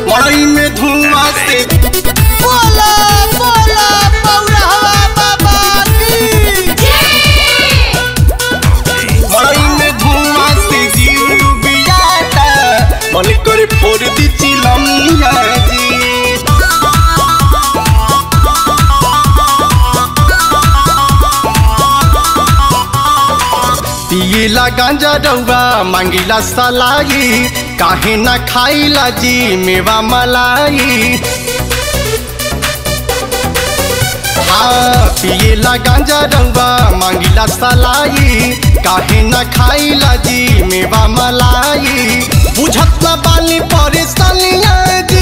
मड़ई में धुआं से बोला बोला पौरहवा बाबा की मड़ई में धुआं से जीव बियाता मन करे फोड़ दी चिलमिया जी। पियला गांजा रउआ मांगिला सलाई काहे ना खाइला जी मेवा मलाई। हाँ पियला गांजा रउआ मांगिला सलाई काहे ना खाइला जी मेवा मलाई। बुझत ना बानी परेशानिया जी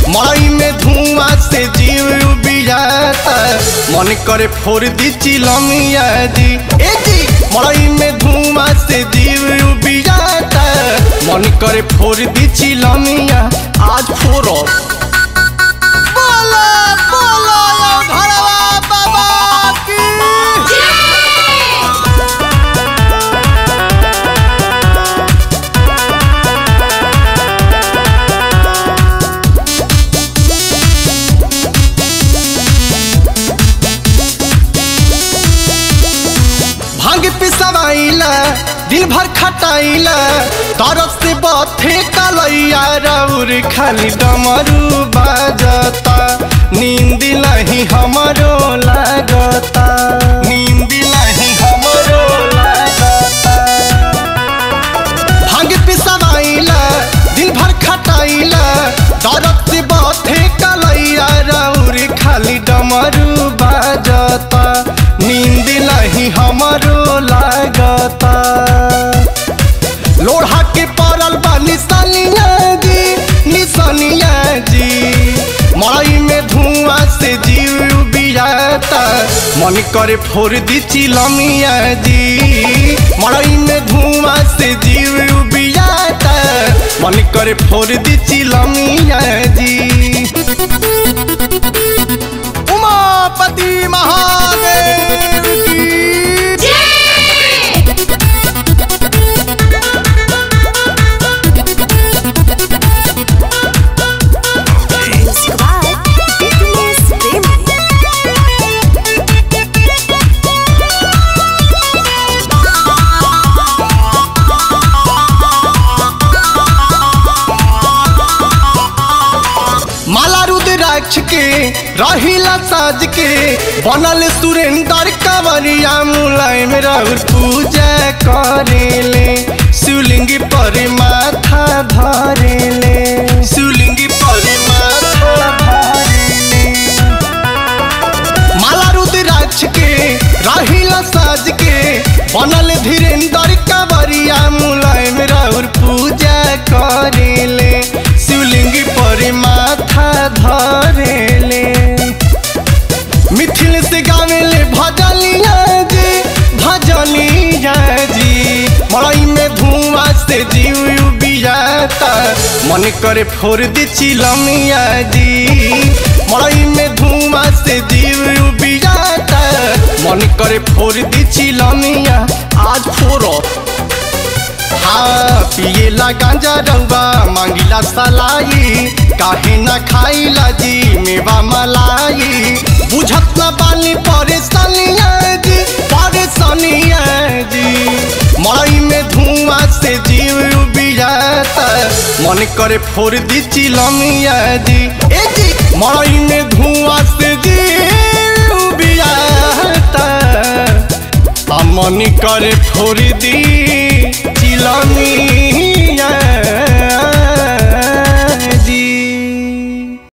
मड़ई में धुआं से जीव बियाता मन करे फोड़ दी चिलमिया जी। ए जी मड़ई में धुआं से जीव बियाता मन करे फोड़ दी चिलमिया आज फोड़ो। बोला बोला घरवा बाबा की भांग पिसवाइला दिन भर खटाइला तरफ से बथे कलैया रउर खाली डमरू बाजता नींद नहीं हमरो लागता भांग पिसवाइला दिन भर खटाइला तरफ से बथे कलैया रउर खाली डमरू बाजता नींद नहीं हमरो लागता। लोढ़ा के पड़ल बा निशानिया जी मड़ई में धुआं से जीव बियाता मन करे फोड़ दी चिलमिया जी। मड़ई में धुआं से जीव बियाता मन करे फोड़ दी चिलमिया जी। उमापति महादेव की माला रुद्राक्ष के रहिला साज के बनल सुरेंद्र कंवरिया मुलायम रउर पूजा करेले शिवलिंग पर माथा धरेले माला रुद्राक्ष के रहिला साज के बनल धीरेन्द्र कंवरिया मुलायम रउर पूजा करेले शिवलिंग पर माथा धरेले। मिथिल से गावेले भजनिया जी मड़ई में धुआं से जीव बियाता मन करे फोड़ दी चिलमिया जी। मड़ई में धुआं से जीव बियाता मन करे फोड़ दी चिलमिया आज फोड़ो। हाँ पियला गांजा रउआ मांगिला सलाई काहे ना खाइला जी मेवा मलाई। बुझत ना बानी परेशानिया जी मड़ई में धुआं से जीव बियाता मन करे फोड़ दी चिलमिया जी। ए जी मड़ई में धुआं से जीव बियाता मन करे फोड़ दी